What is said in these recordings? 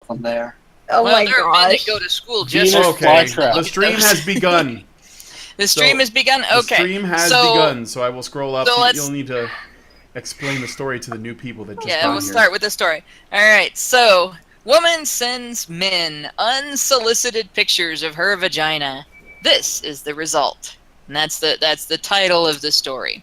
from there. Oh well, my there are men that gosh. go to school just Venus for flytrap. The stream has begun. The stream has begun? Okay. The stream has begun, so I will scroll up. So You'll need to explain the story to the new people that just got Yeah, we'll here. start with the story. Alright, so, woman sends men unsolicited pictures of her vagina. This is the result. And that's the title of the story.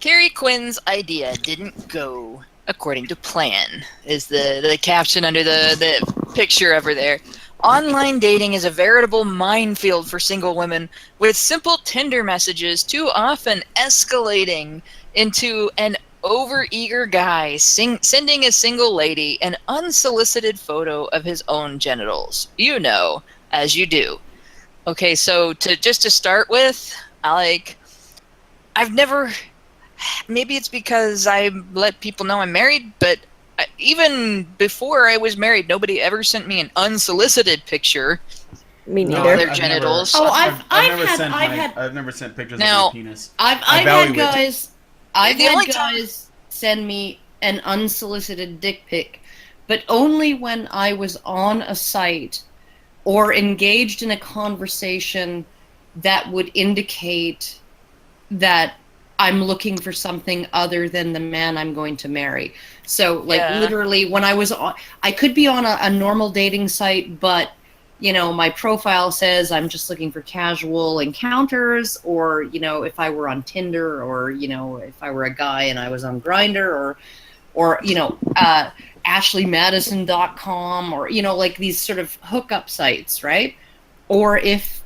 Kerry Quinn's idea didn't go according to plan, is the caption under the picture over there. Online dating is a veritable minefield for single women, with simple Tinder messages too often escalating into an overeager guy sending a single lady an unsolicited photo of his own genitals. You know, as you do. Okay, so to start with, I've never... Maybe it's because I let people know I'm married, but even before I was married, nobody ever sent me an unsolicited picture Me of neither. their genitals. Oh, I've never sent pictures Now, of my penis. I've value had it. guys. I've The had only time- guys send me an unsolicited dick pic, but only when I was on a site or engaged in a conversation that would indicate that I'm looking for something other than the man I'm going to marry. So, literally, when I was on, I could be on a normal dating site, but, you know, my profile says I'm just looking for casual encounters, or, you know, if I were on Tinder, or, you know, if I were a guy and I was on Grindr, or you know, ashleymadison.com, or, you know, like these sort of hookup sites, right? Or if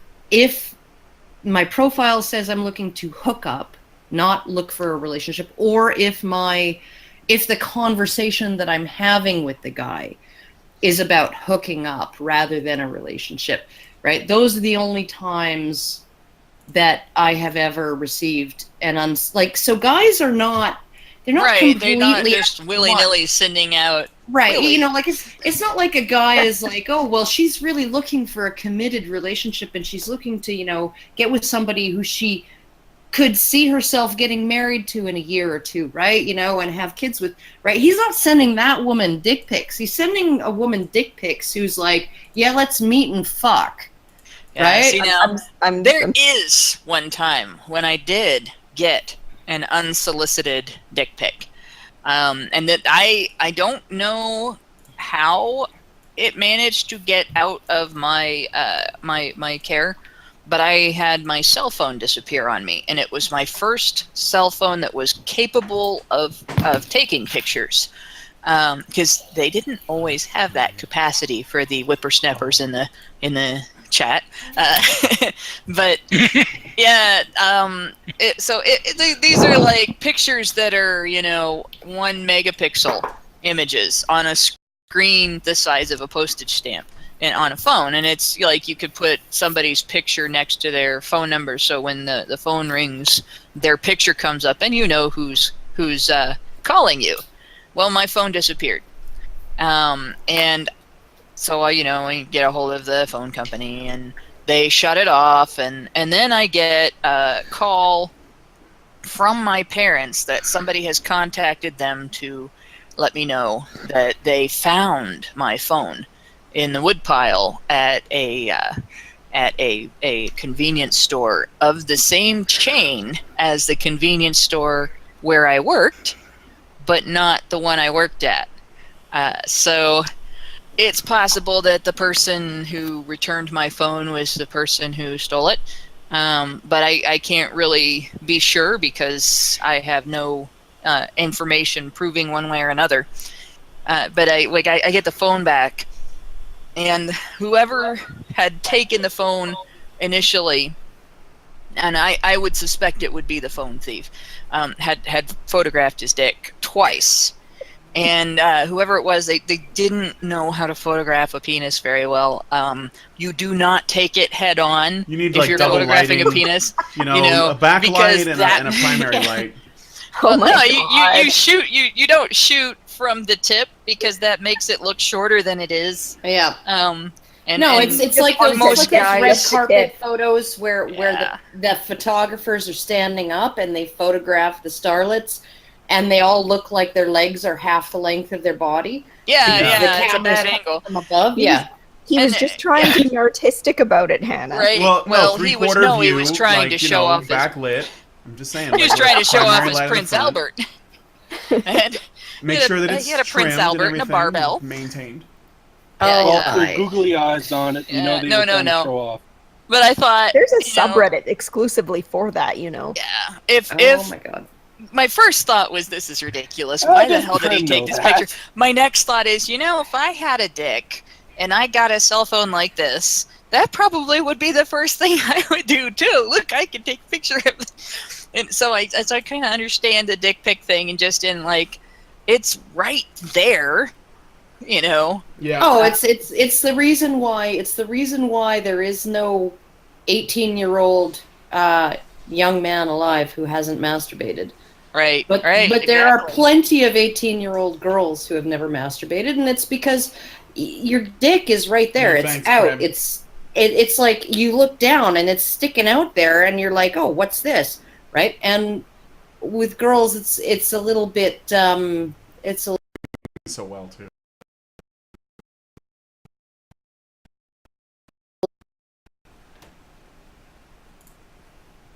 my profile says I'm looking to hook up, not look for a relationship, or if the conversation that I'm having with the guy is about hooking up rather than a relationship, right? Those are the only times that I have ever received so guys are not, they're not Right, completely they're not just willy-nilly sending out... Right, Really? you know, like it's not like a guy is like, oh, well, she's really looking for a committed relationship and she's looking to, you know, get with somebody who she could see herself getting married to in a year or two, right? You know, and have kids with, right? He's not sending that woman dick pics. He's sending a woman dick pics who's like, yeah, let's meet and fuck, right? See, now, I'm is one time when I did get an unsolicited dick pic. And that I don't know how it managed to get out of my my care, but I had my cell phone disappear on me, and it was my first cell phone that was capable of taking pictures, because they didn't always have that capacity for the whippersnappers in the chat, but yeah, these are like pictures that are, you know, 1 megapixel images on a screen the size of a postage stamp and on a phone, and it's like you could put somebody's picture next to their phone number, so when the phone rings, their picture comes up and you know who's calling you. Well, my phone disappeared, and so you know, I get a hold of the phone company and they shut it off, and then I get a call from my parents that somebody has contacted them to let me know that they found my phone in the woodpile at a convenience store of the same chain as the convenience store where I worked, but not the one I worked at. So it's possible that the person who returned my phone was the person who stole it, but I can't really be sure because I have no information proving one way or another. But I get the phone back, and whoever had taken the phone initially, and I would suspect it would be the phone thief, had photographed his dick twice. And whoever it was, they didn't know how to photograph a penis very well. You do not take it head on if like you're double photographing lighting, a penis. you know, a backlight and a primary light. Oh my no, God. you shoot. You don't shoot from the tip because that makes it look shorter than it is. Yeah. And It's like those, most red guys, carpet photos where the photographers are standing up and they photograph the starlets, and they all look like their legs are half the length of their body. Yeah, The it's a bad camera's angle. from above. Yeah. He was just trying to be artistic about it, Hannah. Right. Well, no, he three-quarter view, was trying like, to show off his. backlit. I'm just saying. He was like, trying to show off primary his light in the Prince front. Albert. And Make sure that it's he had a Prince trimmed Albert and and a everything, barbell. maintained. Yeah, Well, yeah. with googly eyes on it, you know they were trying to show off. But I thought There's a subreddit exclusively for that, Yeah. Oh my god. My first thought was, this is ridiculous. Oh, Why the does hell did he Glenn take know this that? picture? My next thought is, if I had a dick and I got a cell phone like this, that probably would be the first thing I would do too. Look, I can take a picture of it. And so I kind of understand the dick pic thing, and just in like, it's right there, Yeah. Oh, it's the reason why there is no 18-year-old young man alive who hasn't masturbated. Right. But there are plenty of 18-year-old girls who have never masturbated, and it's because your dick is right there. No, it's thanks, out. Brad. It's like you look down and it's sticking out there, and you're like, oh, what's this, right? And with girls, it's a little bit it's a So well too.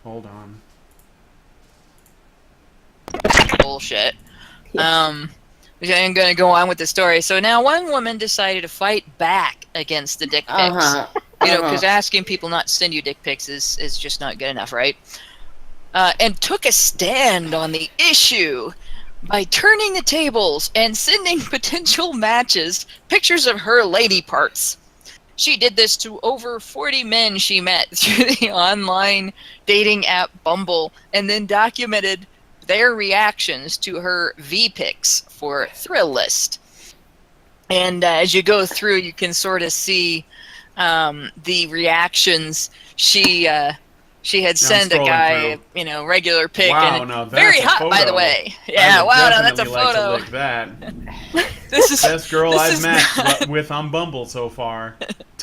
Hold on. bullshit. I'm going to go on with the story. So now one woman decided to fight back against the dick pics. Because asking people not to send you dick pics is just not good enough, right? And took a stand on the issue by turning the tables and sending potential matches pictures of her lady parts. She did this to over 40 men she met through the online dating app Bumble, and then documented their reactions to her V-pics for Thrill List. And as you go through, you can sort of see the reactions. She had sent a guy, regular pic, Wow, and now that's very a hot, by the photo. way. I Yeah, would wow, now that's a definitely like photo. to lick that. This is Best girl this I've is met not- with on Bumble so far.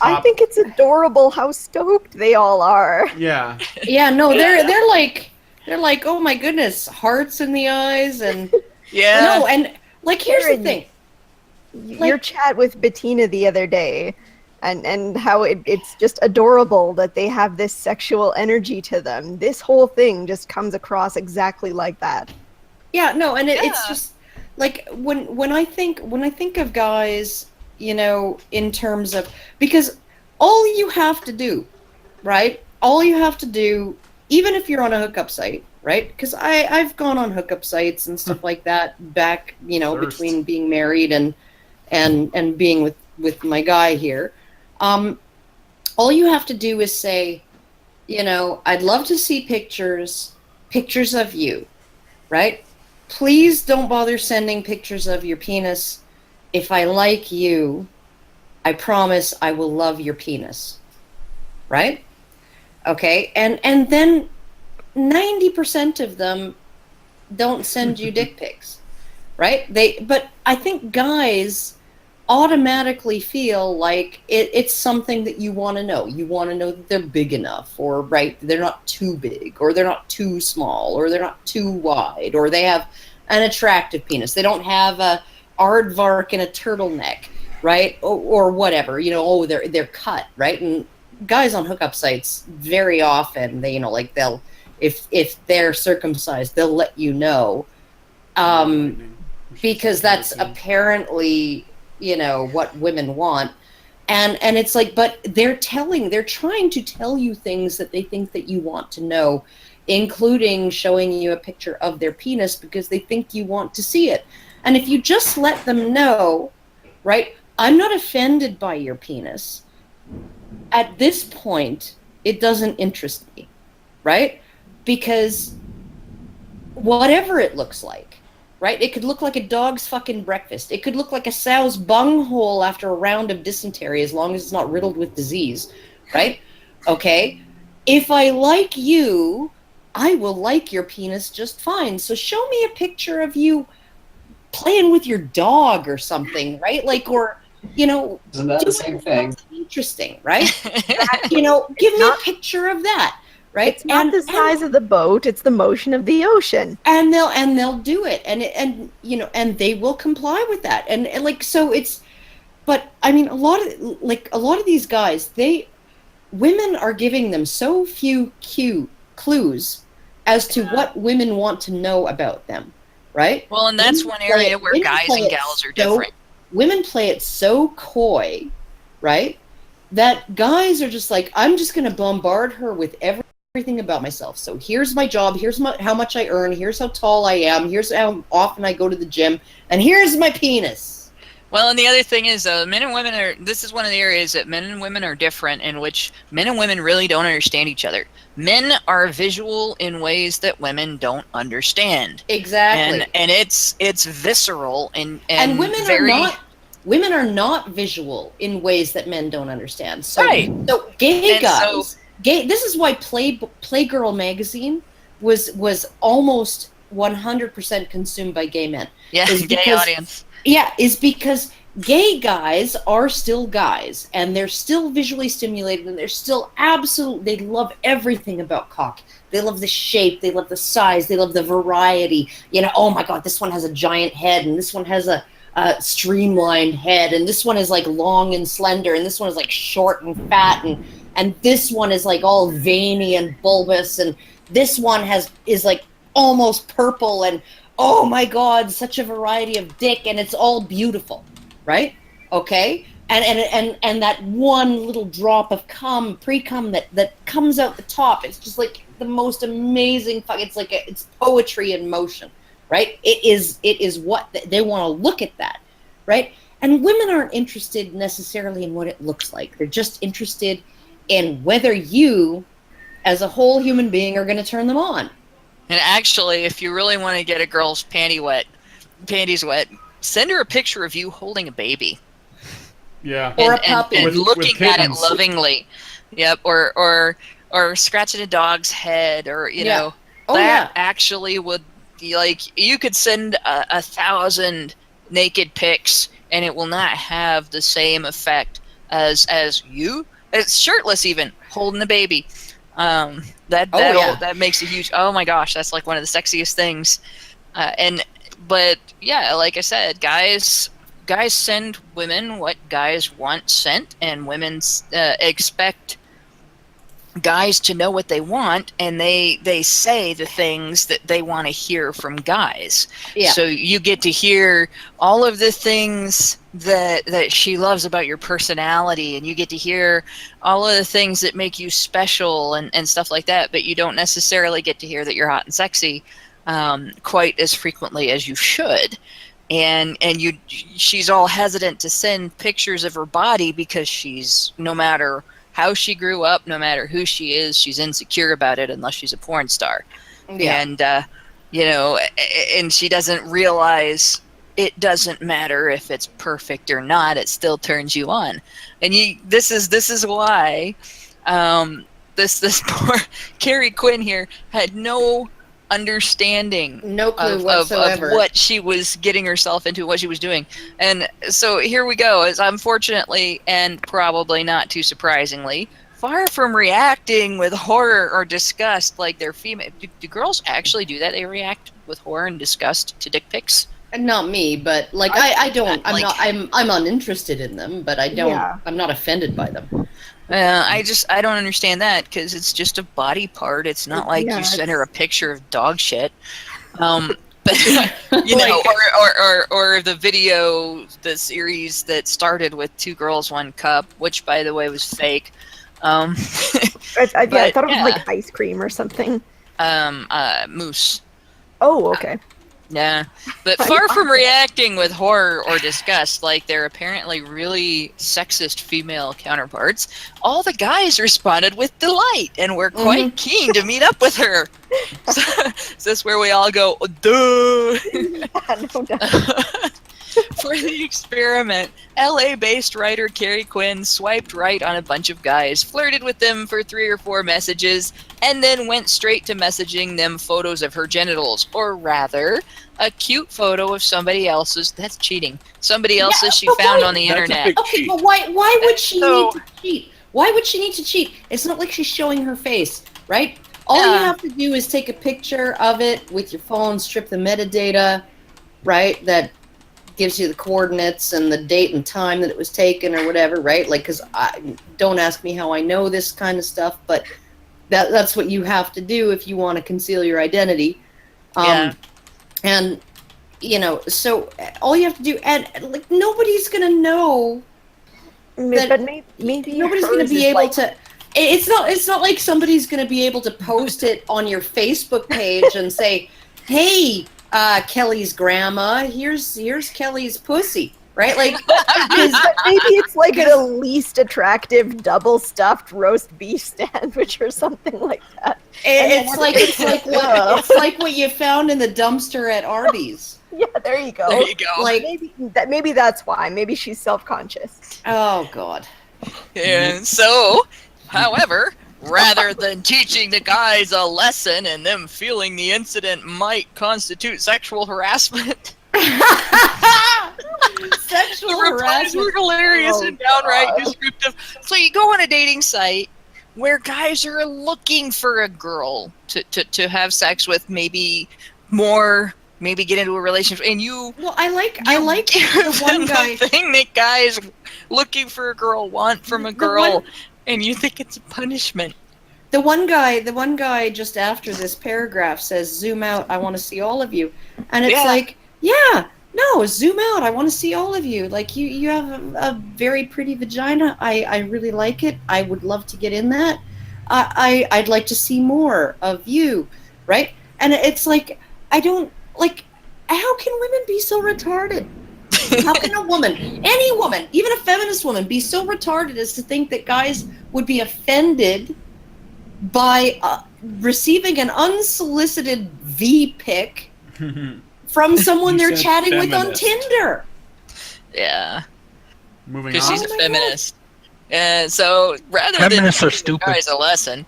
I Top. think it's adorable how stoked they all are. Yeah. Yeah, no, they're like, oh my goodness, hearts in the eyes, and Yeah. no, and like here's the Karen, thing. Your chat with Bettina the other day, and how it's just adorable that they have this sexual energy to them. This whole thing just comes across exactly like that. Yeah, no, and it's Yeah. just like when I think of guys, in terms of, because all you have to do, right? All you have to do, even if you're on a hookup site, right? Because I've gone on hookup sites and stuff like that back, First. between being married and being with my guy here. All you have to do is say, I'd love to see pictures of you, right? Please don't bother sending pictures of your penis. If I like you, I promise I will love your penis. Right? Okay? And then 90% of them don't send you dick pics. Right? But I think guys automatically feel like it's something that you want to know. You want to know that they're big enough, or they're not too big, or they're not too small, or they're not too wide, or they have an attractive penis. They don't have a aardvark and a turtleneck, right? Or whatever, they're cut, right? And guys on hookup sites very often, they they'll, if they're circumcised, they'll let you know, because that's apparently what women want. And it's like, but they're trying to tell you things that they think that you want to know, including showing you a picture of their penis because they think you want to see it. And if you just let them know, right, I'm not offended by your penis, at this point, it doesn't interest me, right? Because whatever it looks like, right? It could look like a dog's fucking breakfast. It could look like a sow's bunghole after a round of dysentery, as long as it's not riddled with disease, right? Okay? If I like you, I will like your penis just fine. So show me a picture of you playing with your dog or something, right? Or, Isn't that the same thing? interesting, right? Give me a picture of that. right? It's not the size of the boat; it's the motion of the ocean. And they'll do it, and they will comply with that, and like so it's. But I mean, a lot of these guys, women are giving them so few clues as to what women want to know about them, right? Well, and that's one area where guys and gals are different. Women play it so coy, right? That guys are just like, I'm just going to bombard her with everything about myself. So here's my job, here's how much I earn, here's how tall I am, here's how often I go to the gym, and here's my penis. Well, and the other thing is, men and women this is one of the areas that men and women are different, in which men and women really don't understand each other. Men are visual in ways that women don't understand. Exactly. And it's visceral and women are not visual in ways that men don't understand. So, right. So gay guys, this is why Playgirl magazine was almost 100% consumed by gay men. Yeah, gay audience. Yeah, is because gay guys are still guys, and they're still visually stimulated, and they're still they love everything about cock. They love the shape, they love the size, they love the variety. Oh my God, this one has a giant head, and this one has a streamlined head, and this one is like long and slender, and this one is like short and fat, and this one is like all veiny and bulbous, and this one is like almost purple, and oh my God, such a variety of dick, and it's all beautiful, right? Okay, and that one little drop of pre-cum that comes out the top, it's just like the most amazing. It's poetry in motion, right? It is what they want to look at that, right? And women aren't interested necessarily in what it looks like. They're just interested in whether you, as a whole human being, are going to turn them on. And actually, if you really want to get a girl's panties wet, send her a picture of you holding a baby. Yeah. Or a puppy. And looking with at it lovingly. Yep. Or scratching a dog's head, or actually would, like, you could send 1,000 naked pics and it will not have the same effect as you. It's shirtless even, holding a baby. That makes a huge, oh my gosh, that's like one of the sexiest things. But yeah, like I said, guys send women what guys want sent, and women expect guys to know what they want, and they say the things that they want to hear from guys. Yeah. So you get to hear all of the things that she loves about your personality, and you get to hear all of the things that make you special and stuff like that, but you don't necessarily get to hear that you're hot and sexy quite as frequently as you should. And she's all hesitant to send pictures of her body because she's, no matter how she grew up, no matter who she is, she's insecure about it unless she's a porn star. Yeah. And and she doesn't realize it doesn't matter if it's perfect or not, it still turns you on. And this is why this poor Kerry Quinn here had no understanding, no clue of what she was getting herself into, what she was doing. And so here we go, is unfortunately, and probably not too surprisingly, far from reacting with horror or disgust like they're female. Do girls actually do that? They react with horror and disgust to dick pics? Not me, but like I don't. I'm uninterested in them, but I don't. Yeah. I'm not offended by them. I don't understand that, because it's just a body part. It's not like you send her a picture of dog shit. But or the video, the series that started with 2 girls, 1 cup, which by the way was fake. I thought it was like ice cream or something. Mousse. Oh, okay. Yeah, but far from reacting with horror or disgust like their apparently really sexist female counterparts, all the guys responded with delight and were quite keen to meet up with her. So, is this where we all go, duh? Yeah, no doubt. For the experiment, LA-based writer Kerry Quinn swiped right on a bunch of guys, flirted with them for 3 or 4 messages, and then went straight to messaging them photos of her genitals, or rather, a cute photo of somebody else's. That's cheating. Somebody else's she found on the internet. Okay, but why would she need to cheat? Why would she need to cheat? It's not like she's showing her face. right? All you have to do is take a picture of it with your phone, strip the metadata, right? That gives you the coordinates and the date and time that it was taken or whatever, right? Like, because don't ask me how I know this kind of stuff, but that's what you have to do if you want to conceal your identity. And, you know, so all you have to do, and like, nobody's going to know. But maybe nobody's going to be able to. It's not like somebody's going to be able to post it on your Facebook page and say, "Hey, Kelly's grandma, here's Kelly's pussy," right? Like, maybe it's like the least attractive double stuffed roast beef sandwich or something like that. It's like what you found in the dumpster at Arby's. Yeah, there you go. There you go. Like, maybe that's why. Maybe she's self-conscious. Oh God. And so, however, rather than teaching the guys a lesson and them feeling the incident might constitute sexual harassment, Sexual the replies were hilarious and downright descriptive. So you go on a dating site where guys are looking for a girl to have sex with, maybe get into a relationship, and I like the one guy. The thing that guys looking for a girl want from a girl, and you think it's a punishment. The one guy just after this paragraph says, "Zoom out, I want to see all of you," and it's like, yeah, no, zoom out, I want to see all of you. Like, you have a very pretty vagina. I really like it. I would love to get in that. I'd like to see more of you, right? And it's like, I don't. Like, how can women be so retarded? How can a woman, any woman, even a feminist woman, be so retarded as to think that guys would be offended by receiving an unsolicited V-pic from someone they're chatting with on Tinder? Yeah. Moving on. Because she's a feminist. And so, rather Feminists than are stupid. guys a lesson,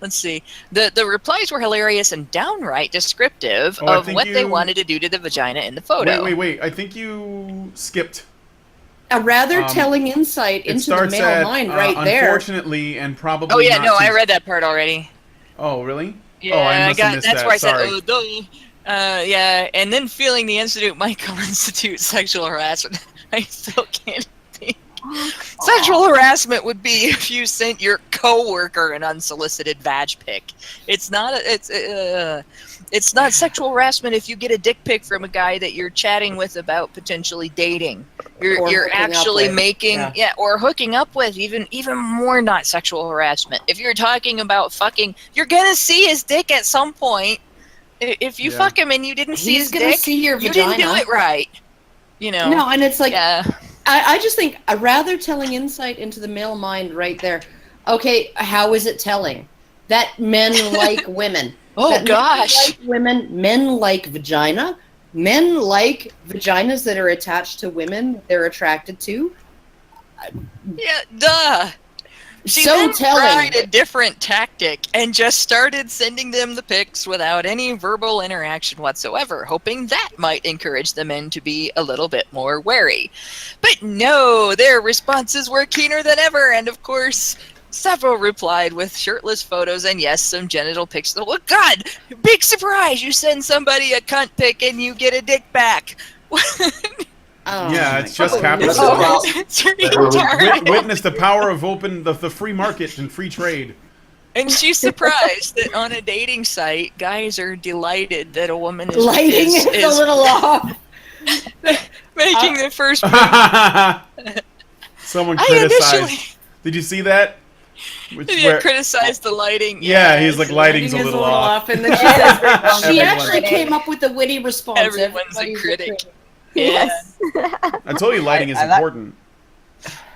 let's see. The replies were hilarious and downright descriptive of what they wanted to do to the vagina in the photo. Wait. I think you skipped. A rather telling insight into the male mind right there. Unfortunately, and probably. Oh yeah, no, I read that part already. Oh really? Yeah, I must have missed that's that. where I Sorry. said, "Oh, duh." Yeah, and then feeling the incident might constitute sexual harassment. I still can't think. Sexual harassment would be if you sent your coworker an unsolicited vag pic. It's not sexual harassment if you get a dick pic from a guy that you're chatting with about potentially dating. You're actually making or hooking up with, even more not sexual harassment. If you're talking about fucking, you're gonna see his dick at some point. If you fuck him and you didn't see his dick, see your you vagina. didn't do it right. You know. No, and it's like, I just think a rather telling insight into the male mind right there. Okay, how is it telling? That men like women. Oh gosh. Men like vagina. Men like vaginas that are attached to women they're attracted to. Yeah, duh. She So then telling. tried a different tactic and just started sending them the pics without any verbal interaction whatsoever, hoping that might encourage the men to be a little bit more wary. But no, their responses were keener than ever, and of course, several replied with shirtless photos and yes, some genital pics. Oh God, big surprise! You send somebody a cunt pic and you get a dick back. Yeah, it's just capitalism. It's retarded. Witness the power of the free market and free trade. And she's surprised that on a dating site, guys are delighted that a woman is Lighting is a little off. making the first move. Someone criticized. Did you see that? Criticized the lighting. Yeah, he's like, lighting's a little off. And then she says, she actually came up with a witty response. Everyone's a critic. Yes. I told you lighting is important.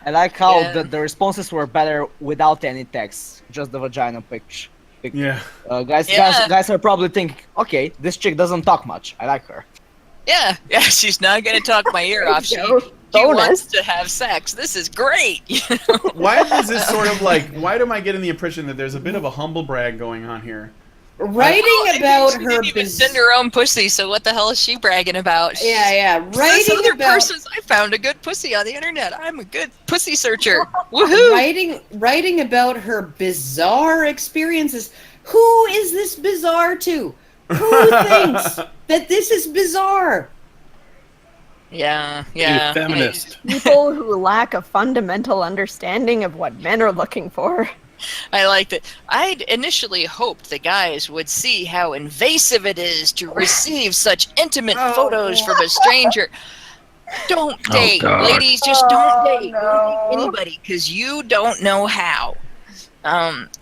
I like how the responses were better without any text, just the vagina picture. Yeah. Guys are probably thinking, okay, this chick doesn't talk much. I like her. Yeah, she's not gonna talk my ear off. She wants to have sex. This is great. You know? Why is this sort of like? Why am I getting the impression that there's a bit of a humble brag going on here? Writing about she her didn't even send her own pussy, so what the hell is she bragging about? Yeah. This Writing other about person's. I found a good pussy on the internet. I'm a good pussy searcher. Woohoo! writing about her bizarre experiences. Who is this bizarre to? Who thinks that this is bizarre? Yeah. A feminist. People who lack a fundamental understanding of what men are looking for. I liked it. I'd initially hoped the guys would see how invasive it is to receive such intimate photos from a stranger. Don't date, ladies. Just don't date. Don't date anybody, because you don't know how.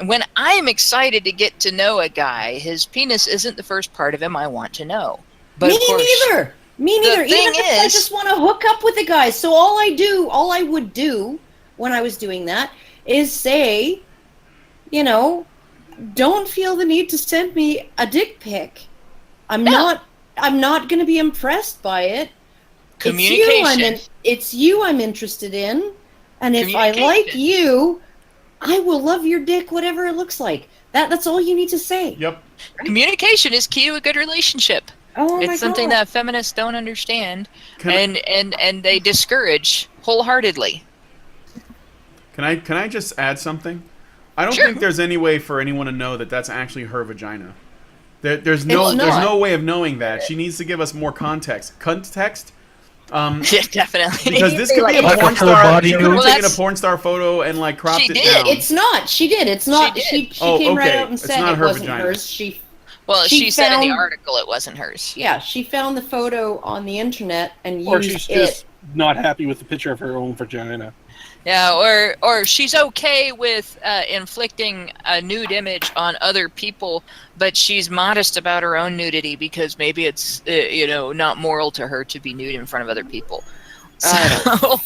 When I'm excited to get to know a guy, his penis isn't the first part of him I want to know. But Me of course, neither. Me neither. Even if I just want to hook up with a guy. So all I would do when I was doing that is say, don't feel the need to send me a dick pic. I'm not going to be impressed by it. Communication. It's you I'm interested in, and if I like you, I will love your dick, whatever it looks like. That's all you need to say. Yep. Communication is key to a good relationship. Oh my It's something God. that feminists don't understand, and they discourage wholeheartedly. Can I just add something? I don't think there's any way for anyone to know that that's actually her vagina. There's no way of knowing that. She needs to give us more context. Yeah, definitely. Because this could be a porn star. She could have taken a porn star photo and cropped it down. It's not. She did. It's not. She came right out and It's said not it her wasn't vagina. hers. She said in the article it wasn't hers. Yeah, she found the photo on the internet and used Or she's it. just not happy with the picture of her own vagina. Yeah, or she's okay with inflicting a nude image on other people, but she's modest about her own nudity because maybe it's not moral to her to be nude in front of other people. So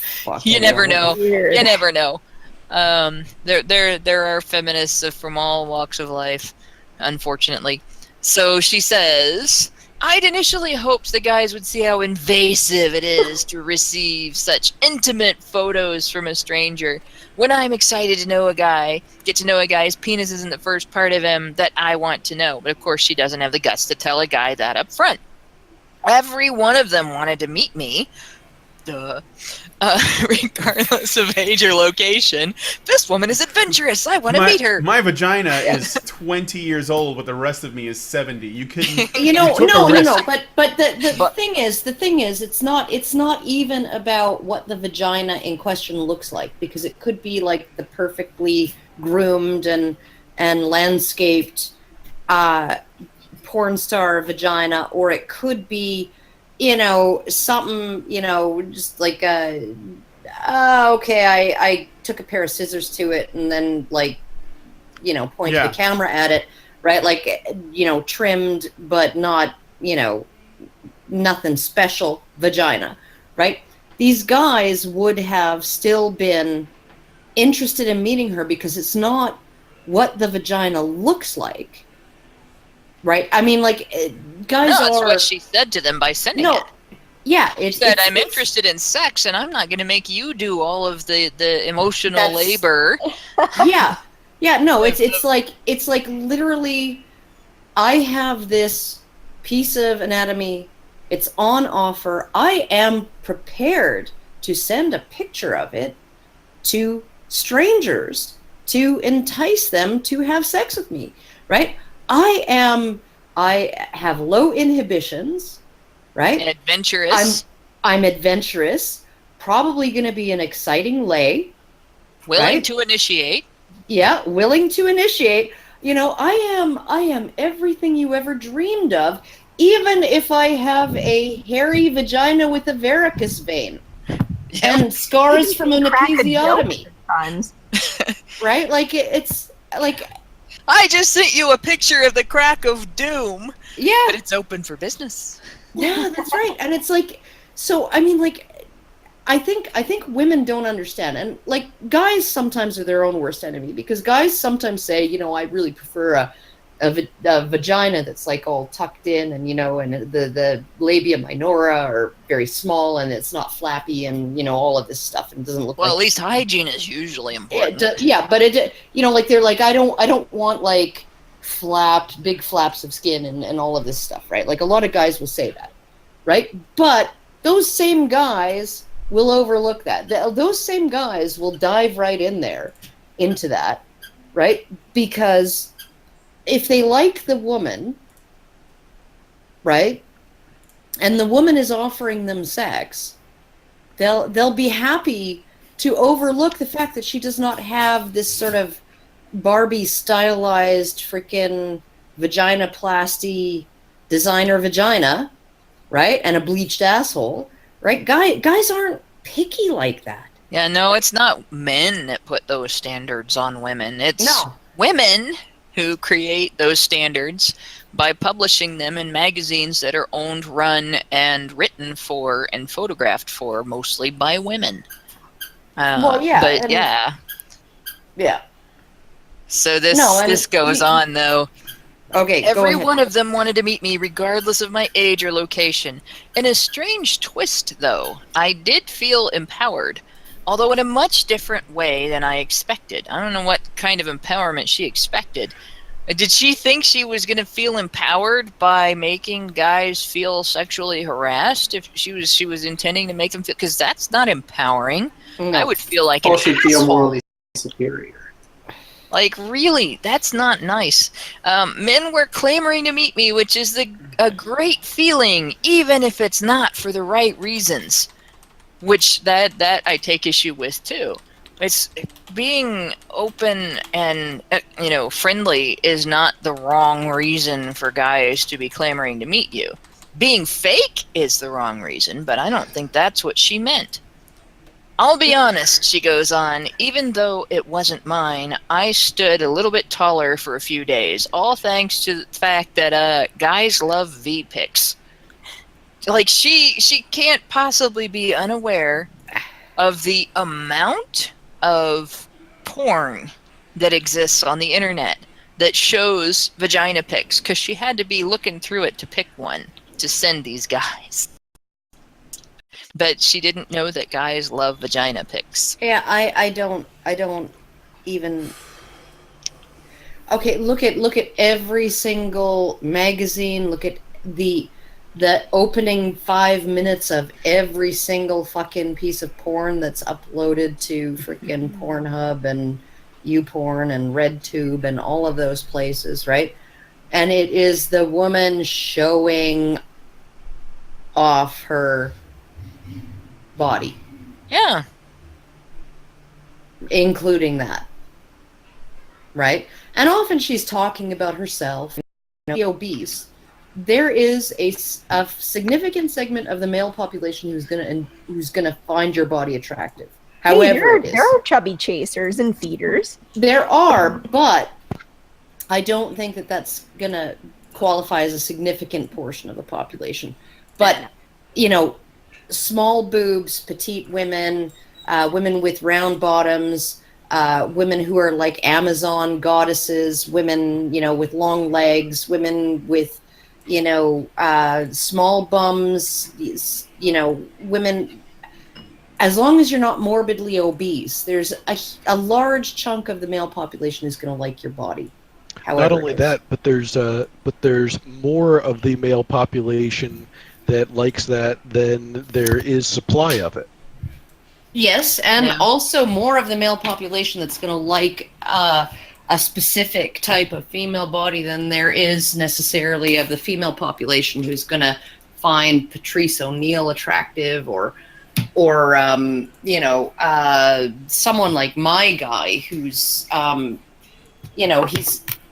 you never know. Weird. You never know. There are feminists from all walks of life, unfortunately. So she says, I'd initially hoped the guys would see how invasive it is to receive such intimate photos from a stranger. When I'm excited to know a guy, get to know a guy's penis isn't the first part of him that I want to know. But of course, she doesn't have the guts to tell a guy that up front. Every one of them wanted to meet me. Duh. Regardless of age or location, this woman is adventurous. I want to meet her. My vagina is 20 years old, but the rest of me is 70. You couldn't. No. But the thing is, it's not even about what the vagina in question looks like, because it could be like the perfectly groomed and landscaped porn star vagina, or it could be something, just like, okay, I took a pair of scissors to it and then pointed the camera at it, right? Trimmed, but not, nothing special vagina, right? These guys would have still been interested in meeting her because it's not what the vagina looks like. Right? I mean, guys are... that's what she said to them by sending it. Yeah. She said, I'm interested in sex, and I'm not going to make you do all of the emotional labor. Yeah. Yeah, no, it's like literally, I have this piece of anatomy. It's on offer. I am prepared to send a picture of it to strangers to entice them to have sex with me, right? I have low inhibitions, right? Adventurous. I'm adventurous, probably going to be an exciting lay. Willing to initiate. Yeah, willing to initiate. I am everything you ever dreamed of, even if I have a hairy vagina with a varicose vein and scars from an episiotomy. Right? It's like... I just sent you a picture of the crack of doom. Yeah. But it's open for business. Yeah, that's right. And it's so, I mean, I think women don't understand. And guys sometimes are their own worst enemy, because guys sometimes say, I really prefer a vagina that's all tucked in and, and the labia minora are very small and it's not flappy and, all of this stuff, and doesn't look well, at least hygiene is usually important. But they're I don't want flapped, big flaps of skin and all of this stuff, right? Like a lot of guys will say that, right? But those same guys will overlook that. Those same guys will dive right in there into that, right? Because if they like the woman, right, and the woman is offering them sex, they'll be happy to overlook the fact that she does not have this sort of Barbie stylized freaking vaginoplasty designer vagina, right, and a bleached asshole, right? Guys aren't picky like that. Yeah, no, it's not men that put those standards on women. It's No. women who create those standards by publishing them in magazines that are owned, run, and written for and photographed for mostly by women. Well, yeah, But yeah. Yeah. So this goes on, though. Okay, Every go ahead. one of them wanted to meet me regardless of my age or location. In a strange twist, though, I did feel empowered, although in a much different way than I expected. I don't know what kind of empowerment she expected. Did she think she was going to feel empowered by making guys feel sexually harassed? If she was intending to make them feel, because that's not empowering. No. I would feel like Or should feel asshole. morally superior. Like, really, that's not nice. Men were clamoring to meet me, which is a great feeling, even if it's not for the right reasons. Which that I take issue with too. It's being open and friendly is not the wrong reason for guys to be clamoring to meet you. Being fake is the wrong reason, but I don't think that's what she meant. I'll be honest, she goes on, even though it wasn't mine, I stood a little bit taller for a few days, all thanks to the fact that guys love V-pics. Like, she can't possibly be unaware of the amount of porn that exists on the internet that shows vagina pics, because she had to be looking through it to pick one to send these guys. But she didn't know that guys love vagina pics. Yeah, I don't even. Okay, look at every single magazine. Look at the opening 5 minutes of every single fucking piece of porn that's uploaded to freaking Pornhub and YouPorn and RedTube and all of those places, right? And it is the woman showing off her body, Yeah. including that, right? And often she's talking about herself, obese. There is a significant segment of the male population who's gonna find your body attractive. However, there are chubby chasers and feeders. there are, but I don't think that that's gonna qualify as a significant portion of the population. But small boobs, petite women, women with round bottoms, women who are like Amazon goddesses, women, with long legs, women with, small bums, women, as long as you're not morbidly obese, there's a large chunk of the male population who's going to like your body. Not only that, but there's more of the male population that likes that than there is supply of it. Yes, and also more of the male population that's going to like a specific type of female body than there is necessarily of the female population who's going to find Patrice O'Neill attractive or someone like my guy who's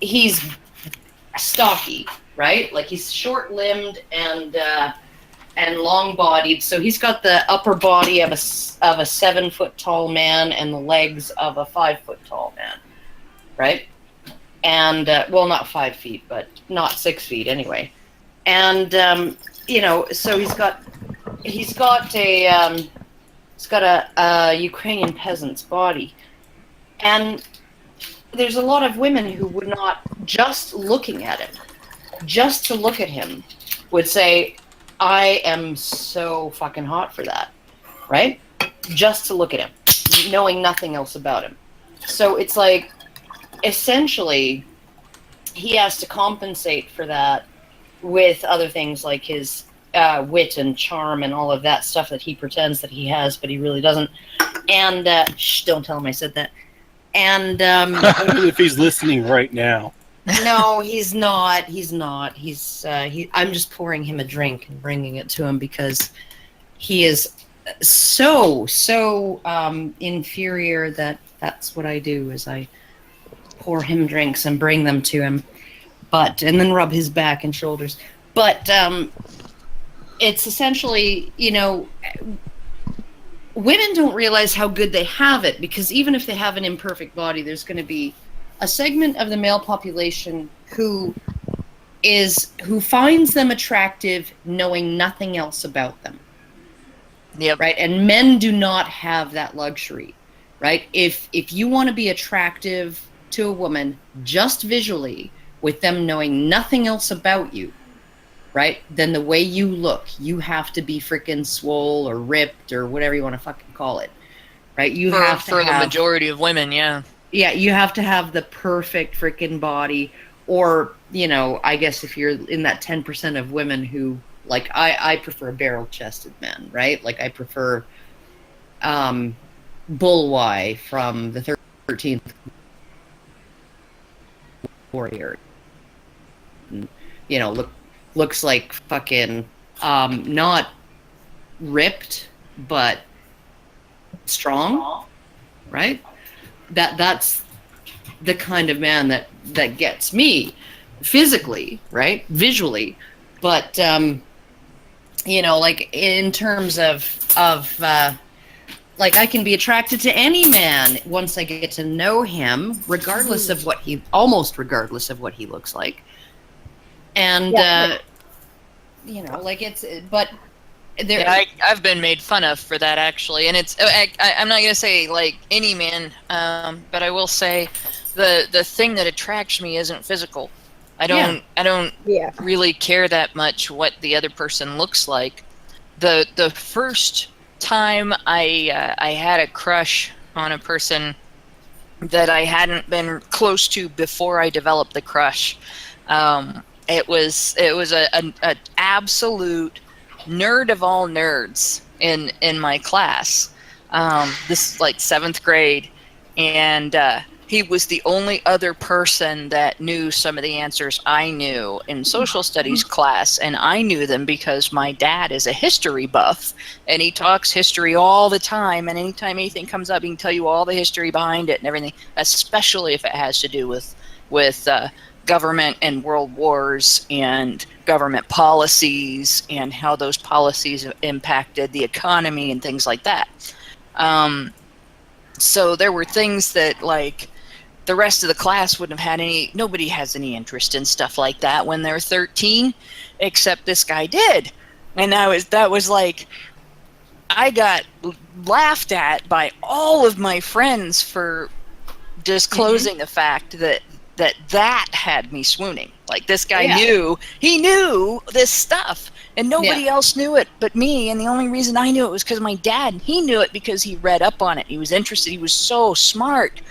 he's stocky, right? Like he's short-limbed and long-bodied, so he's got the upper body of a 7-foot tall man and the legs of a 5-foot tall man, right? And well, not 5 feet, but not 6 feet anyway. And so he's got a Ukrainian peasant's body, and there's a lot of women who would not, just looking at him, just to look at him, would say, I am so fucking hot for that, right? Just to look at him, knowing nothing else about him. So it's like, essentially, he has to compensate for that with other things like his wit and charm and all of that stuff that he pretends that he has, but he really doesn't. And shh, don't tell him I said that. And I wonder if he's listening right now. no, he's not. He's not. I'm just pouring him a drink and bringing it to him because he is so inferior that that's what I do is I pour him drinks and bring them to him, and then rub his back and shoulders. But it's essentially, women don't realize how good they have it, because even if they have an imperfect body, there's going to be a segment of the male population who finds them attractive knowing nothing else about them. Yep. Right? And men do not have that luxury, right? If you want to be attractive to a woman just visually, with them knowing nothing else about you, right? Then the way you look, you have to be freaking swole or ripped or whatever you want to fucking call it, right? You have to for the majority of women, yeah. Yeah, you have to have the perfect freaking body, or I guess if you're in that 10% of women who, like, I prefer barrel-chested men, right? Like, I prefer Bullseye from the 13th Warrior. Looks like fucking not ripped, but strong, right? That's the kind of man that gets me physically, right? Visually, but like in terms of like I can be attracted to any man once I get to know him, regardless of almost regardless of what he looks like. And like but there. Yeah, I've been made fun of for that, actually, and I'm not gonna say like any man, but I will say the thing that attracts me isn't physical. I don't really care that much what the other person looks like. The first time I had a crush on a person that I hadn't been close to before I developed the crush. It was an absolute nerd of all nerds in my class. This is like 7th grade, and he was the only other person that knew some of the answers I knew in social studies class, and I knew them because my dad is a history buff, and he talks history all the time, and anytime anything comes up, he can tell you all the history behind it and everything, especially if it has to do with government and world wars and government policies and how those policies have impacted the economy and things like that. So there were things that, like, the rest of the class wouldn't have had nobody has any interest in stuff like that when they're 13, except this guy did. And that was like, I got laughed at by all of my friends for disclosing the fact that had me swooning. Like, this guy knew this stuff, and nobody else knew it but me, and the only reason I knew it was because my dad, he knew it because he read up on it. He was interested. He was so smart.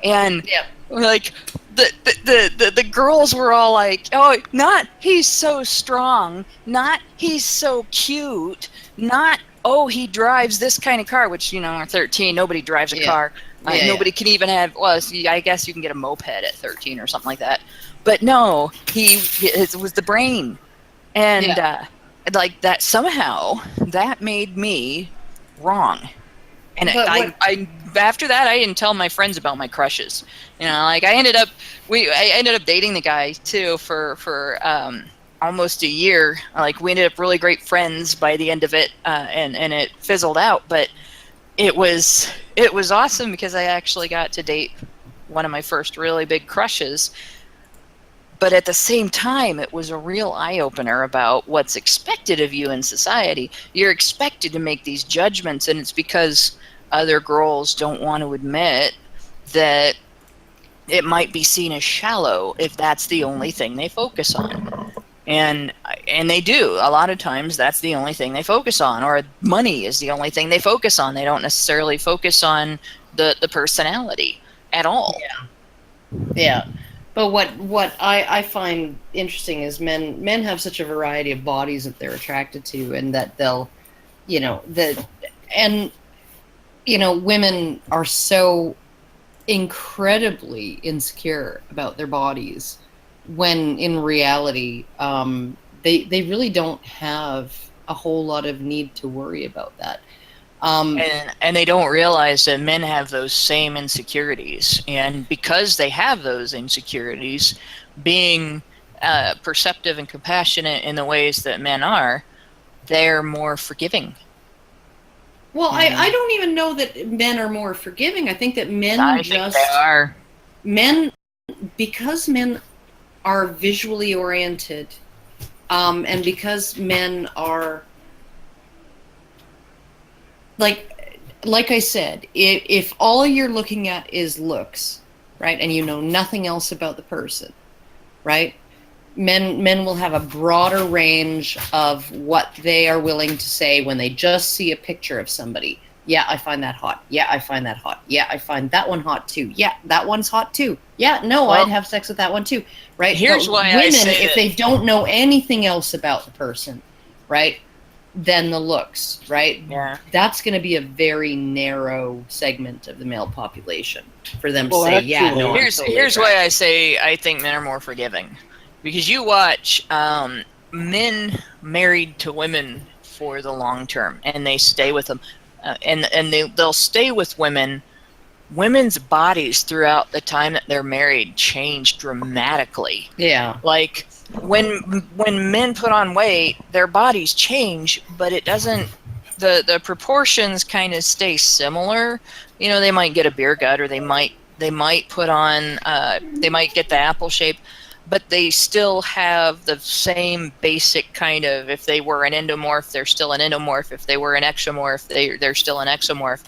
And like the girls were all like, oh, not he's so strong, not he's so cute, not oh, he drives this kind of car, which, at 13, nobody drives a car. Nobody can even have, well, I guess you can get a moped at 13 or something like that. But no, it was the brain. And like that, somehow that made me wrong. And I after that, I didn't tell my friends about my crushes. Like I ended up dating the guy too for almost a year. Like, we ended up really great friends by the end of it, and it fizzled out. But it was awesome because I actually got to date one of my first really big crushes. But at the same time, it was a real eye-opener about what's expected of you in society. You're expected to make these judgments, and it's because other girls don't want to admit that it might be seen as shallow if that's the only thing they focus on. And they do. A lot of times that's the only thing they focus on, or money is the only thing they focus on. They don't necessarily focus on the personality at all. Yeah. But what I find interesting is men have such a variety of bodies that they're attracted to, and that they'll, and women are so incredibly insecure about their bodies, when in reality, they really don't have a whole lot of need to worry about that. And they don't realize that men have those same insecurities, and because they have those insecurities, being perceptive and compassionate in the ways that men are, they're more forgiving. Well, I don't even know that men are more forgiving. I think that men think they are. Because men are visually oriented, and because men are like I said, if all you're looking at is looks, right, and you know nothing else about the person, right? Men will have a broader range of what they are willing to say when they just see a picture of somebody. Yeah, I find that hot. Yeah, I find that hot. Yeah, I find that one hot too. Yeah, that one's hot too. Yeah, no, I'd have sex with that one too. Right? Here's why I women, say if they don't know anything else about the person, right, then the looks, right? Yeah. That's going to be a very narrow segment of the male population for them to say, yeah, no. Here's why I say I think men are more forgiving. Because you watch men married to women for the long term, and they stay with them, and they'll stay with women. Women's bodies throughout the time that they're married change dramatically. Yeah. Like when men put on weight, their bodies change, but it doesn't. The proportions kind of stay similar. They might get a beer gut, or they might put on. They might get the apple shape. But they still have the same basic kind of, if they were an endomorph, they're still an endomorph. If they were an exomorph, they're still an exomorph.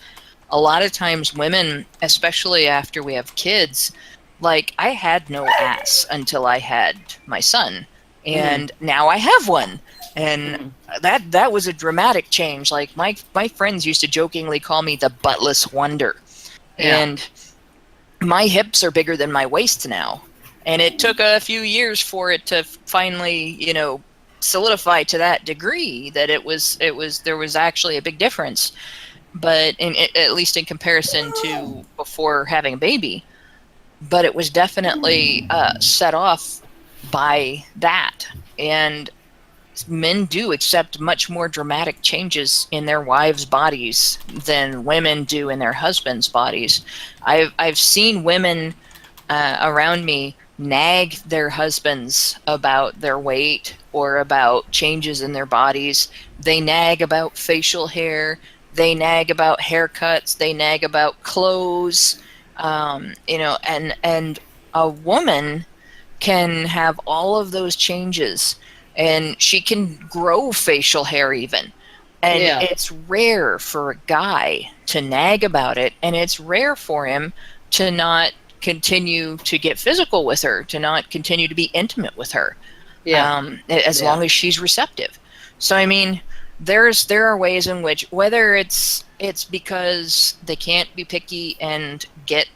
A lot of times women, especially after we have kids, like I had no ass until I had my son. And now I have one. And that was a dramatic change. Like my friends used to jokingly call me the buttless wonder. Yeah. And my hips are bigger than my waist now. And it took a few years for it to finally, solidify to that degree that there was actually a big difference. But at least in comparison to before having a baby. But it was definitely set off by that. And men do accept much more dramatic changes in their wives' bodies than women do in their husbands' bodies. I've seen women around me nag their husbands about their weight or about changes in their bodies. They nag about facial hair. They nag about haircuts. They nag about clothes. And a woman can have all of those changes, and she can grow facial hair even. And it's rare for a guy to nag about it, and it's rare for him to not continue to get physical with her, to not continue to be intimate with her, as long as she's receptive. So I mean, there are ways in which, whether it's because they can't be picky and get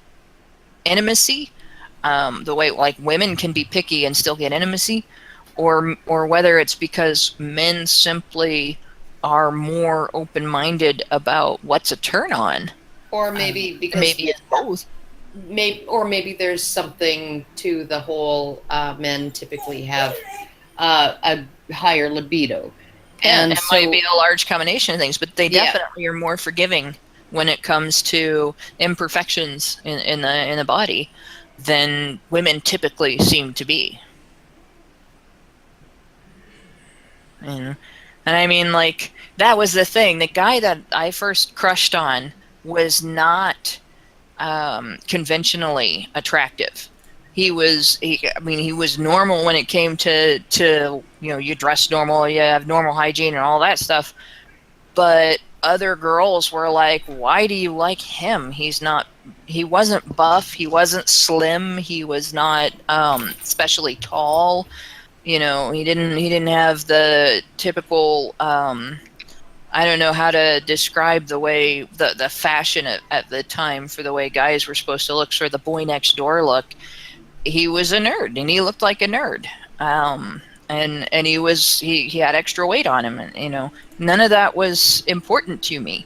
intimacy, the way like women can be picky and still get intimacy, or whether it's because men simply are more open-minded about what's a turn on, or maybe because maybe it's both. Maybe there's something to the whole men typically have a higher libido, and it might be a large combination of things, but they definitely are more forgiving when it comes to imperfections in the body than women typically seem to be. And I mean, like, that was the thing. The guy that I first crushed on was not conventionally attractive. He was normal when it came to you dress normal, you have normal hygiene and all that stuff. But other girls were like, why do you like him? He wasn't buff, he wasn't slim, he was not especially tall. He didn't have the typical I don't know how to describe the way the fashion at the time for the way guys were supposed to look, sort of the boy next door look. he was a nerd, and he looked like a nerd. And he had extra weight on him, and none of that was important to me,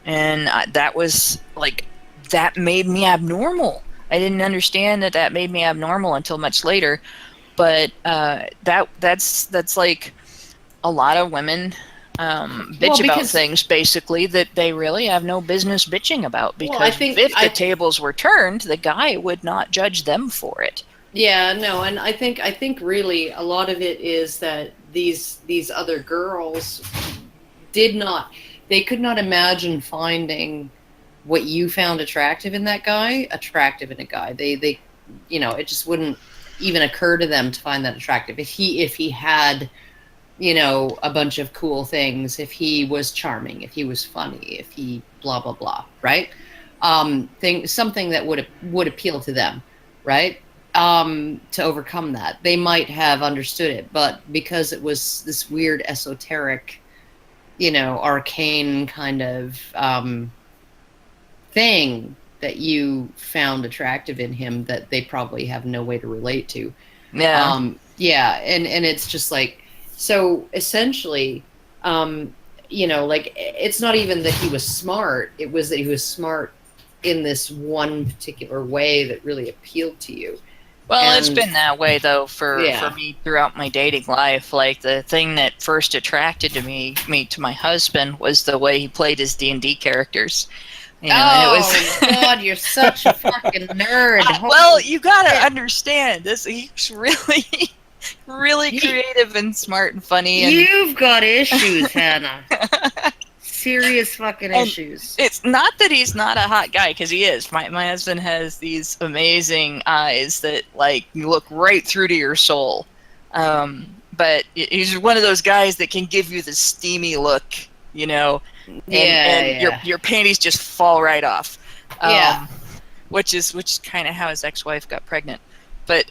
and that was like that made me abnormal. I didn't understand that made me abnormal until much later, but that's like a lot of women bitch about things basically that they really have no business bitching about, because if the tables were turned, the guy would not judge them for it. Yeah, no, and I think really a lot of it is that these other girls could not imagine finding what you found attractive in that guy attractive in a guy. They it just wouldn't even occur to them to find that attractive. If he had a bunch of cool things, if he was charming, if he was funny, if he blah blah blah, right? Something that would appeal to them, right? To overcome that, they might have understood it, but because it was this weird esoteric, arcane kind of thing that you found attractive in him, that they probably have no way to relate to. Yeah. And it's just like, so essentially, like, it's not even that he was smart, it was that he was smart in this one particular way that really appealed to you. Well, it's been that way though for me throughout my dating life. Like, the thing that first attracted me to my husband was the way he played his D&D characters. God, you're such a fucking nerd. Well, you gotta understand this. He's really, really creative and smart and funny. And you've got issues, Hannah. Serious fucking issues. It's not that he's not a hot guy, because he is. My husband has these amazing eyes that like look right through to your soul. But he's one of those guys that can give you the steamy look, and your panties just fall right off. Which is kind of how his ex-wife got pregnant. But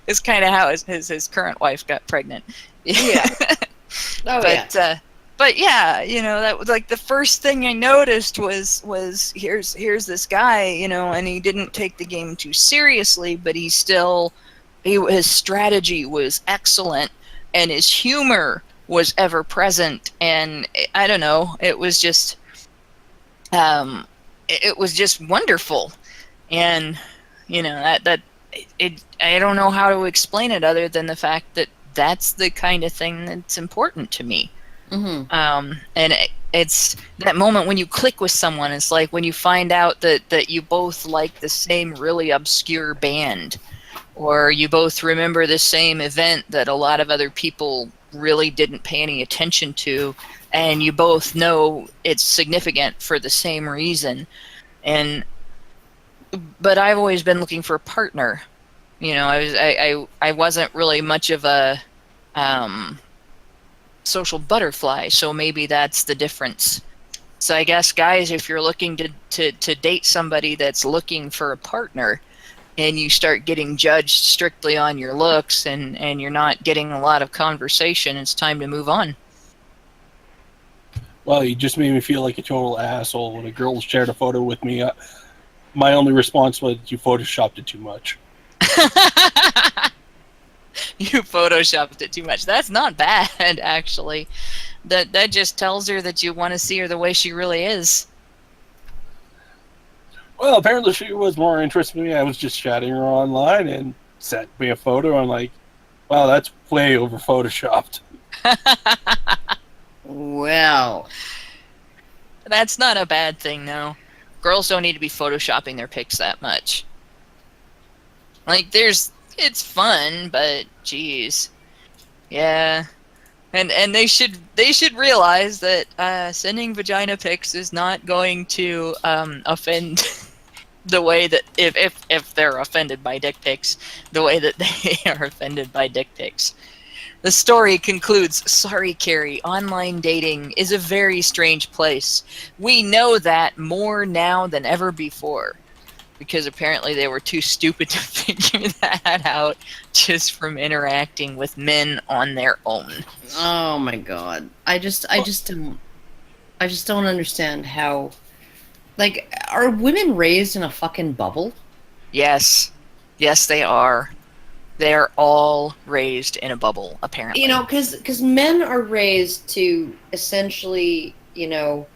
it's kind of how his current wife got pregnant. Yeah. But yeah, that was like the first thing I noticed was here's this guy, and he didn't take the game too seriously, but his strategy was excellent, and his humor was ever present, and I don't know, it was just wonderful, and I don't know how to explain it other than the fact that that's the kind of thing that's important to me. Mm-hmm. And it's that moment when you click with someone. It's like when you find out that you both like the same really obscure band, or you both remember the same event that a lot of other people really didn't pay any attention to, and you both know it's significant for the same reason. But I've always been looking for a partner. I wasn't really much of a social butterfly, so maybe that's the difference. So I guess, guys, if you're looking to date somebody that's looking for a partner, and you start getting judged strictly on your looks, and you're not getting a lot of conversation, it's time to move on. Well, you just made me feel like a total asshole when a girl shared a photo with me. My only response was, you photoshopped it too much. You photoshopped it too much. That's not bad, actually. That just tells her that you want to see her the way she really is. Well, apparently she was more interested in me. I was just chatting her online and sent me a photo. I'm like, wow, that's way over photoshopped. Well, that's not a bad thing, though. Girls don't need to be photoshopping their pics that much. Like, it's fun, but geez, yeah, and they should realize that sending vagina pics is not going to offend the way that if they're offended by dick pics, the way that they are offended by dick pics. The story concludes, sorry, Kerry, online dating is a very strange place. We know that more now than ever before, because apparently they were too stupid to figure that out just from interacting with men on their own. Oh my god. I just don't understand how, like, are women raised in a fucking bubble? Yes. Yes, they are. They're all raised in a bubble, apparently. You know, because men are raised to essentially, you know,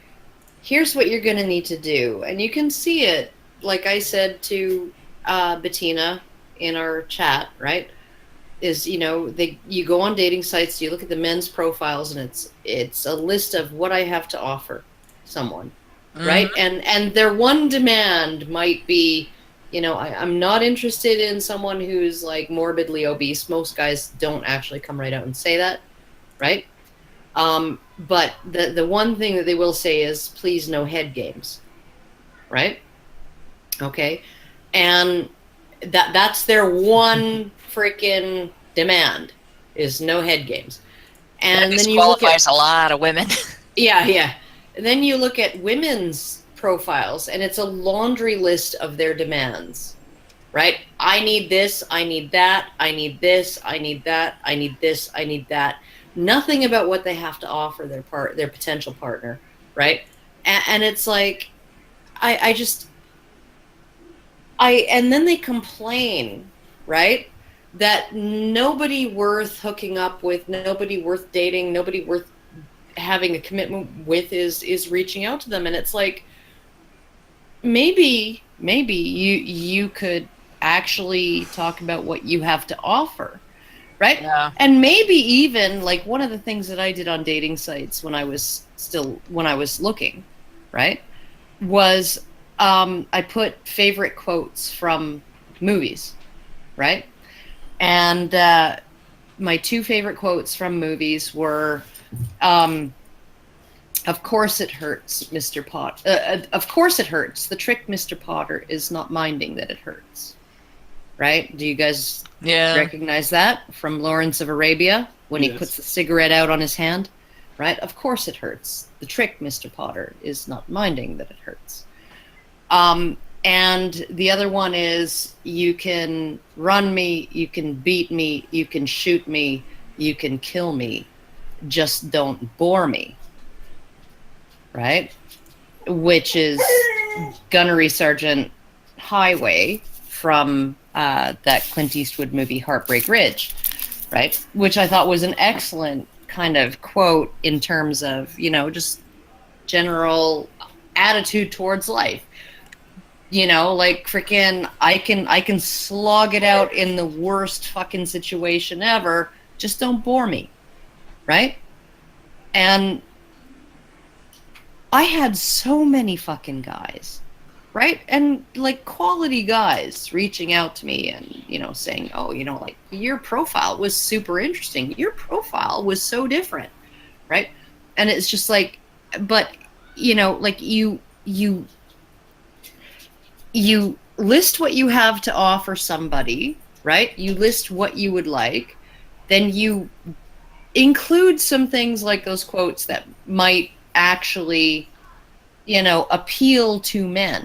here's what you're going to need to do. And you can see it, like I said to Bettina in our chat, right? Is, you know, you go on dating sites, you look at the men's profiles, and it's a list of what I have to offer someone, right? And their one demand might be, you know, I'm not interested in someone who's like morbidly obese. Most guys don't actually come right out and say that, right? But the one thing that they will say is, please, no head games, right? Okay, and that's their one freaking demand, is no head games. And that then you look at a lot of women. yeah. And then you look at women's profiles, and it's a laundry list of their demands, right? I need this, I need that, I need this, I need that, I need this, I need that. Nothing about what they have to offer their potential partner, right? And it's like, and then they complain, right? That nobody worth hooking up with, nobody worth dating, nobody worth having a commitment with is reaching out to them. And it's like, maybe you could actually talk about what you have to offer, right? Yeah. And maybe even, like, one of the things that I did on dating sites when I was looking, right, was I put favorite quotes from movies, right? And my two favorite quotes from movies were, of course it hurts, Mr. Potter. Of course it hurts. The trick, Mr. Potter, is not minding that it hurts. Right? Do you guys recognize that from Lawrence of Arabia when he puts the cigarette out on his hand? Right? Of course it hurts. The trick, Mr. Potter, is not minding that it hurts. And the other one is, you can run me, you can beat me, you can shoot me, you can kill me, just don't bore me. Right? Which is Gunnery Sergeant Highway from that Clint Eastwood movie Heartbreak Ridge, right? Which I thought was an excellent kind of quote in terms of, you know, just general attitude towards life. You know, like, freaking, I can slog it out in the worst fucking situation ever. Just don't bore me, right? And I had so many fucking guys, right? And, like, quality guys reaching out to me and, you know, saying, oh, you know, like, your profile was super interesting. Your profile was so different, right? And it's just like, but, you know, like, you list what you have to offer somebody, right? You list what you would like. Then you include some things like those quotes that might actually, you know, appeal to men,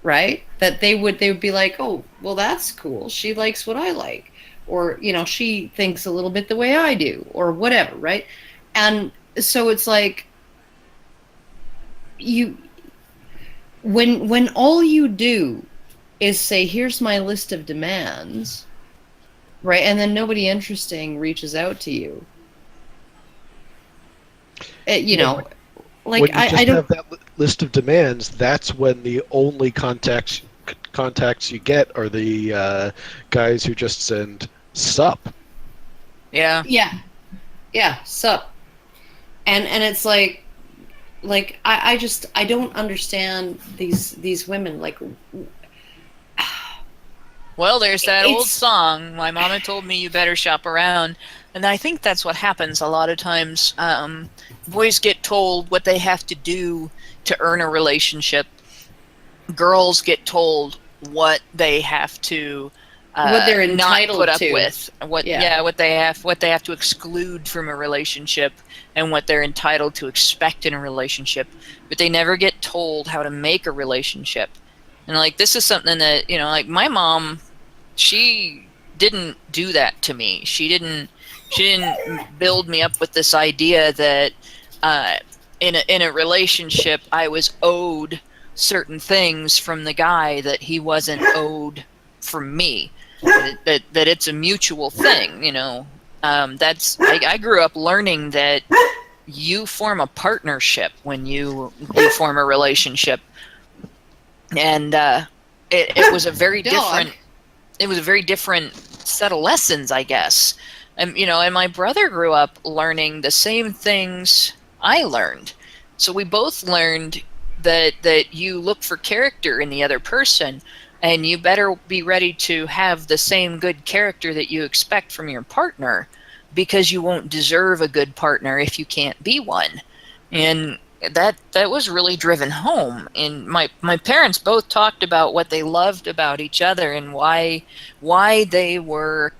right? That they would be like, oh, well, that's cool. She likes what I like. Or, you know, she thinks a little bit the way I do, or whatever, right? And so it's like, when all you do is say, here's my list of demands, right? And then nobody interesting reaches out to you. You know, like, when you just I don't have that list of demands, that's when the only contacts you get are the guys who just send sup. Yeah. Yeah, sup. And it's like I don't understand these women, like. Well, there's that old song, my mama told me you better shop around. And I think that's what happens a lot of times. Boys get told what they have to do to earn a relationship. Girls get told what they have to what they're entitled not put up to. with. What they have to exclude from a relationship, and what they're entitled to expect in a relationship. But they never get told how to make a relationship. And, like, this is something that, you know, like, my mom, she didn't do that to me. She didn't build me up with this idea that in a relationship I was owed certain things from the guy that he wasn't owed from me. That it's a mutual thing, I grew up learning that you form a partnership when you form a relationship, and it was a very different set of lessons, I guess. And and my brother grew up learning the same things I learned, so we both learned that you look for character in the other person, and you better be ready to have the same good character that you expect from your partner, because you won't deserve a good partner if you can't be one. And that was really driven home. And my parents both talked about what they loved about each other and why they were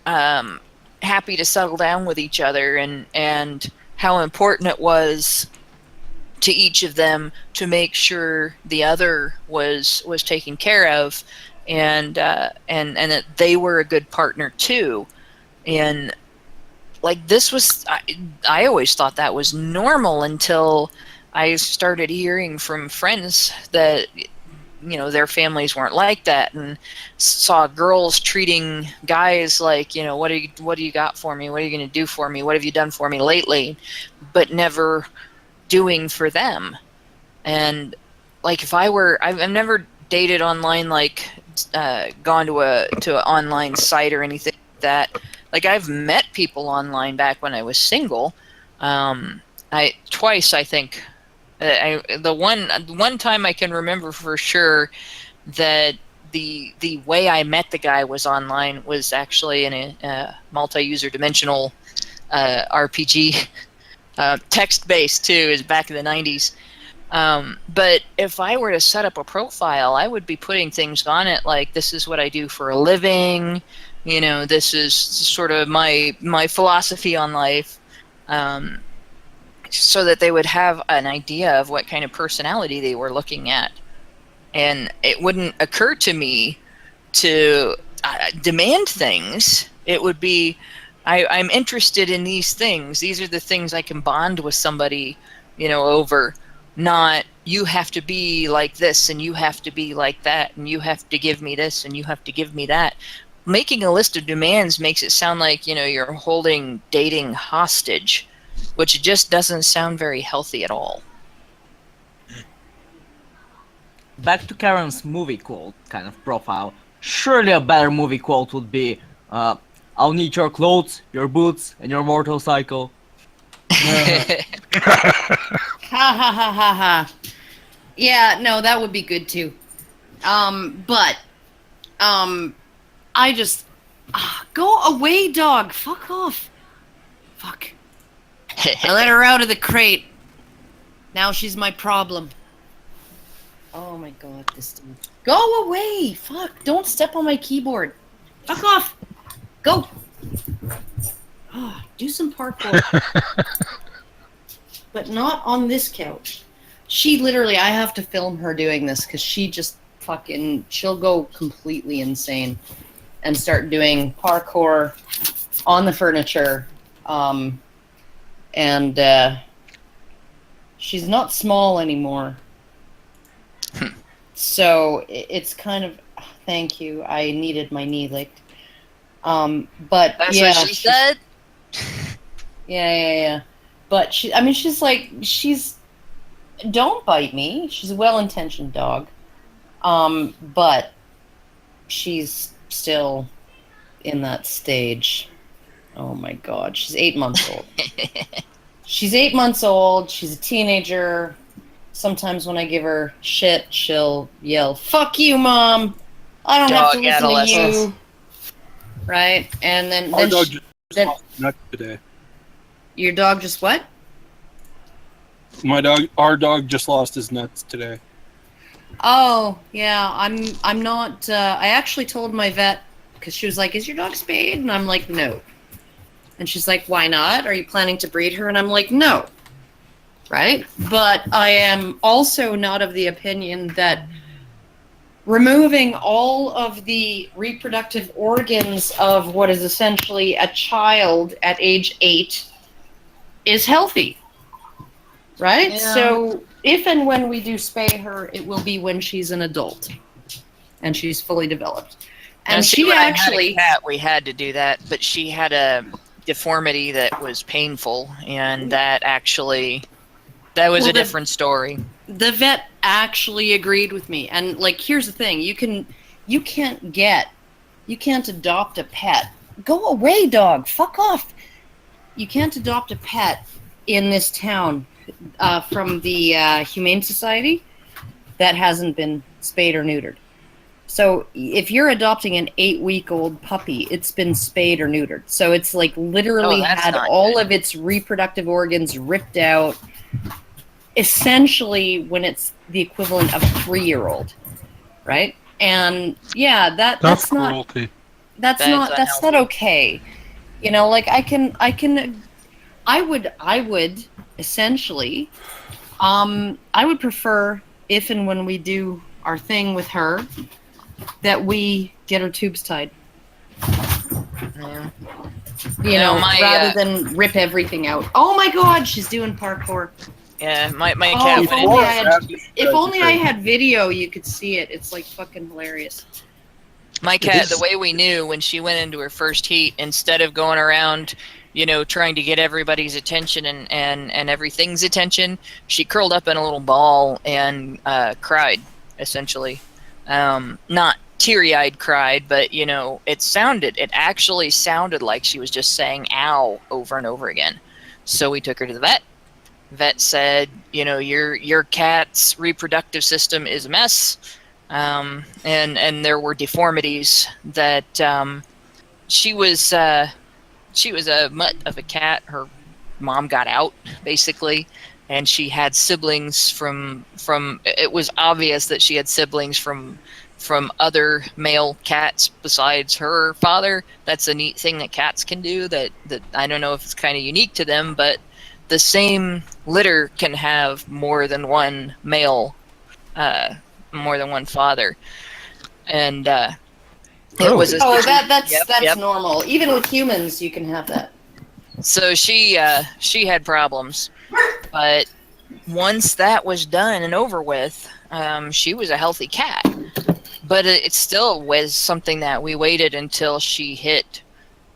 happy to settle down with each other, and how important it was to each of them to make sure the other was taken care of, and that they were a good partner too. And like, this was, I always thought that was normal until I started hearing from friends that their families weren't like that, and saw girls treating guys like, what do you got for me? What are you going to do for me? What have you done for me lately? But never doing for them. And like, I've never dated online, like gone to an online site or anything like that. Like, I've met people online back when I was single. Twice, I think. The one time I can remember for sure that the way I met the guy was online, was actually in a multi-user dimensional RPG, text-based too, is back in the 90s. But if I were to set up a profile, I would be putting things on it like, this is what I do for a living, this is sort of my philosophy on life, so that they would have an idea of what kind of personality they were looking at. And it wouldn't occur to me to demand things. It would be, I'm interested in these things. These are the things I can bond with somebody, over. Not, you have to be like this, and you have to be like that, and you have to give me this, and you have to give me that. Making a list of demands makes it sound like, you're holding dating hostage, which just doesn't sound very healthy at all. Back to Karen's movie quote kind of profile. Surely a better movie quote would be, I'll need your clothes, your boots, and your motorcycle. Ha ha ha ha ha. Yeah, no, that would be good too. But I just go away, dog. Fuck off. Fuck. I let her out of the crate. Now she's my problem. Oh my god, this dude. Go away! Fuck! Don't step on my keyboard. Fuck off! Go! Do some parkour. But not on this couch. She literally, I have to film her doing this because she just she'll go completely insane and start doing parkour on the furniture. And she's not small anymore. So it's kind of, thank you. I needed my knee licked. But that's yeah, what she said. Yeah. But she's don't bite me. She's a well-intentioned dog. But she's still in that stage. Oh my god, she's 8 months old. She's 8 months old. She's a teenager. Sometimes when I give her shit, she'll yell, "Fuck you, Mom! I don't have to listen to you." Right? And then Our dog just lost his nuts today. Your dog just what? Our dog just lost his nuts today. Oh, yeah. I'm not. I actually told my vet, because she was like, "Is your dog spayed?" And I'm like, "No." And she's like, "Why not? Are you planning to breed her?" And I'm like, "No." Right? But I am also not of the opinion that removing all of the reproductive organs of what is essentially a child at age 8 is healthy. Right? Yeah. So if and when we do spay her, it will be when she's an adult and she's fully developed. And see, she when actually, I had a cat, we had to do that, but she had a deformity that was painful, and that was a different story. the vet actually agreed with me. And like, here's the thing: you can't adopt a pet. Go away, dog. Fuck off. You can't adopt a pet in this town from the Humane Society that hasn't been spayed or neutered. So if you're adopting an 8-week-old puppy, it's been spayed or neutered. So it's like literally had all of its reproductive organs ripped out. Essentially, when it's the equivalent of a 3-year-old, right? And yeah, that's cruelty. That's not okay. You know, like I would essentially, I would prefer if and when we do our thing with her, that we get her tubes tied. Yeah. You know, rather than rip everything out. Oh my God, she's doing parkour. Yeah, my cat. If only I had video, you could see it. It's like fucking hilarious. My cat, the way we knew when she went into her first heat, instead of going around, trying to get everybody's attention and everything's attention, she curled up in a little ball and cried, essentially. Not teary-eyed cried, but, it actually sounded like she was just saying ow over and over again. So we took her to the vet. Vet said, your cat's reproductive system is a mess. And there were deformities that she was a mutt of a cat. Her mom got out, basically, and she had siblings from it was obvious that she had siblings from other male cats besides her father. That's a neat thing that cats can do that I don't know if it's kind of unique to them, but the same litter can have more than one male, more than one father, and it was. That's normal. Even with humans, you can have that. So she had problems, but once that was done and over with, she was a healthy cat. But it still was something that we waited until she hit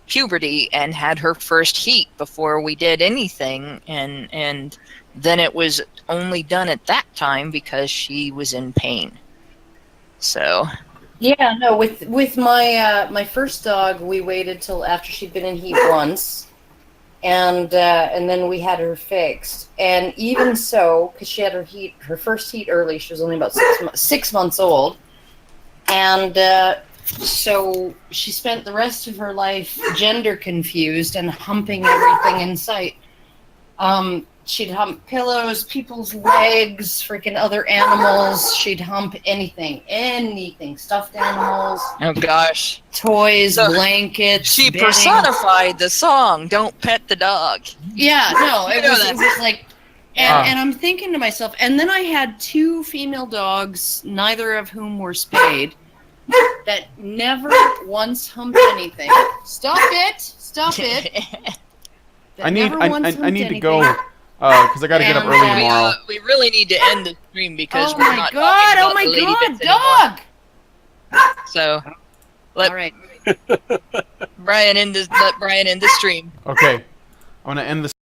puberty and had her first heat before we did anything, and then it was only done at that time because she was in pain. So yeah, no, with my my first dog, we waited till after she'd been in heat once, and then we had her fixed. And even so, because she had her first heat early, she was only about 6 months old, and so she spent the rest of her life gender confused and humping everything in sight. She'd hump pillows, people's legs, freaking other animals. She'd hump anything, stuffed animals. Oh gosh. Toys, blankets. She bedding. personified the song "Don't Pet the Dog." Yeah, no, it was like, and I'm thinking to myself, and then I had 2 female dogs, neither of whom were spayed, that never once humped anything. Stop it. I need to go because I got to get up early tomorrow. We really need to end the stream because oh we're my not god! talking Oh about my the lady god, bits anymore. dog! So All right. let Brian end the stream. Okay, I'm gonna end the